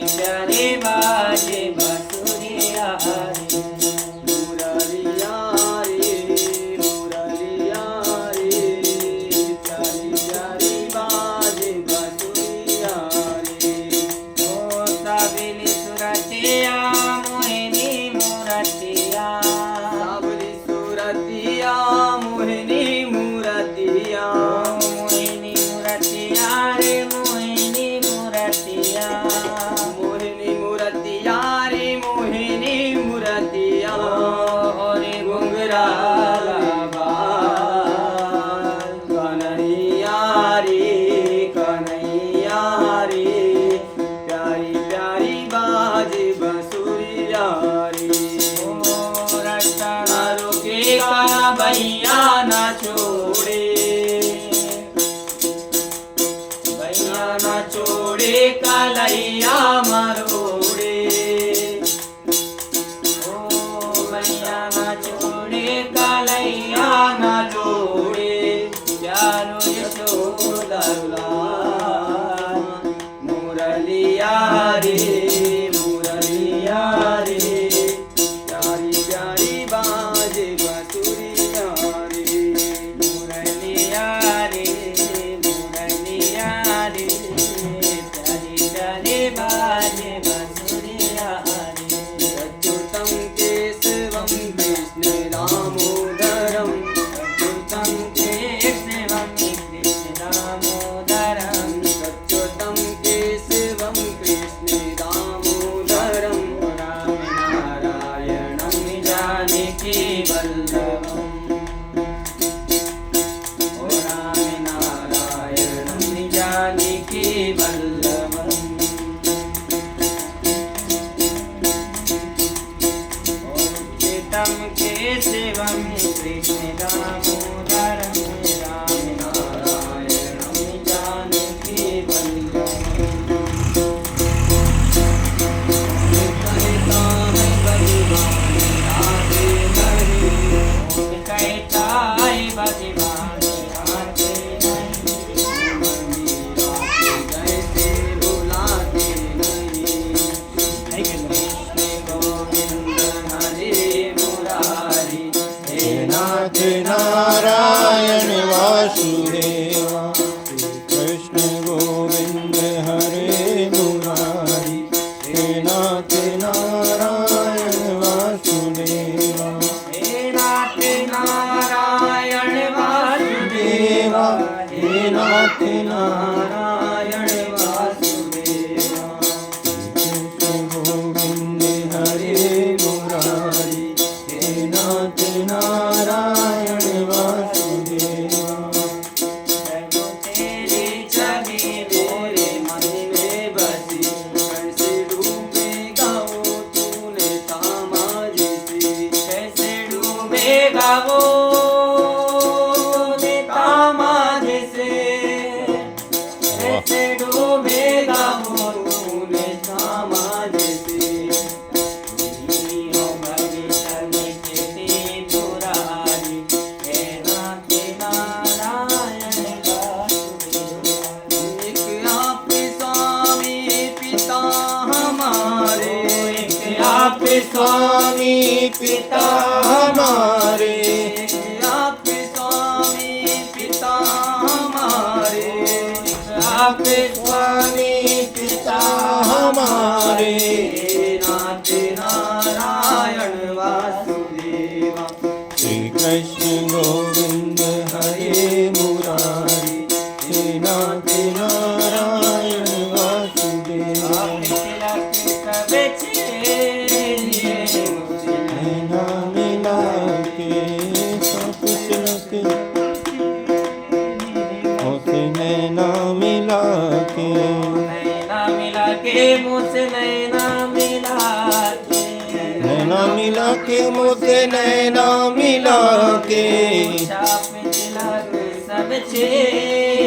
प्यारे बाजे बांसुरिया रे। मुरलिया रे मुरलिया रे प्यारी प्यारी बाजे बांसुरिया रे। ओ साबिली सुरतिया मोहिनी मुरतिया, सावली सुरतिया मोहिनी मुरतिया। मोहिनी मुरतिया रे मोहिनी मुरतिया, मोहिनी मुरतिया रे मोहिनी मुरतिया। रे घुंघरा बाल कन्हैया रे कन्हैया रे प्यारी प्यारी बाजे बांसुरिया रे। रटना रुकेगा भैया ना छोड़े, भैया ना छोड़े कलैया मरोड़े। ओ भैया ना छोड़े कलैया ना जोड़े प्यारो यशोदा दुलार। मुरलिया रे मुरलिया रे प्यारी प्यारी बाजे बांसुरिया रे। मुरलिया रे मुरलिया रे प्यारे प्यारे बाजे बांसुरिया रे। अच्युतं केशवं कृष्ण दामोदरं अच्युतं केशवं कृष्ण दामोदरं, अच्युतं केशवं कृष्ण दामोदरं। राम नारायणं जानकी वल्लभम्, ओ राम नारायणं जानकी वल्लभम्। अच्युतं केशवं कृष्ण दामोदरं, राम नारायणं जानकी वल्लभम्। कहताई भगवान आते जैसे बुलाते नहीं कृष्ण गोविंद हरे मुरारी। हे नाथ नारायण वासुदेवा कृष्ण गोविंद हरे मुरारी। हे नाथ नारायण वासुदेवा हे नाथ नारायण वासुदेवा, हे नाथ नारायण वासुदेवा कृष्ण गोविंद हरे मुरारी। हे नाथ नारायण वासुदेवा प्रभु तेरी छवि मेरे मन में बसी कैसे डूबेगा वो तूने थामा जिसे। कैसे डूबेगा वो थामा जिसे कैसे डूबेगा वो तूने थामा जिसे। हो भविष्य निकटी पुरारी। हे नाथ नारायण वासुदेवा, एक आप स्वामी पिता हमारे। एक आप स्वामी पिता हमारे। एक आप स्वामी पिता हमारे। आप स्वामी पिता हमारे। हे नाथ नारायण वासुदेवा श्री कृष्ण गोविंद हरे मुरारी। हे नाथ नारायण वासुदेवा तिलक सब छेड़िए मुझे, नैना मिला के सब तिलक होते नैना मिला के। नैना मिला के मुझसे नैना मिला के, नैना मिला के मुझसे नैना मिला के। छाप तिलक सब छेड़िए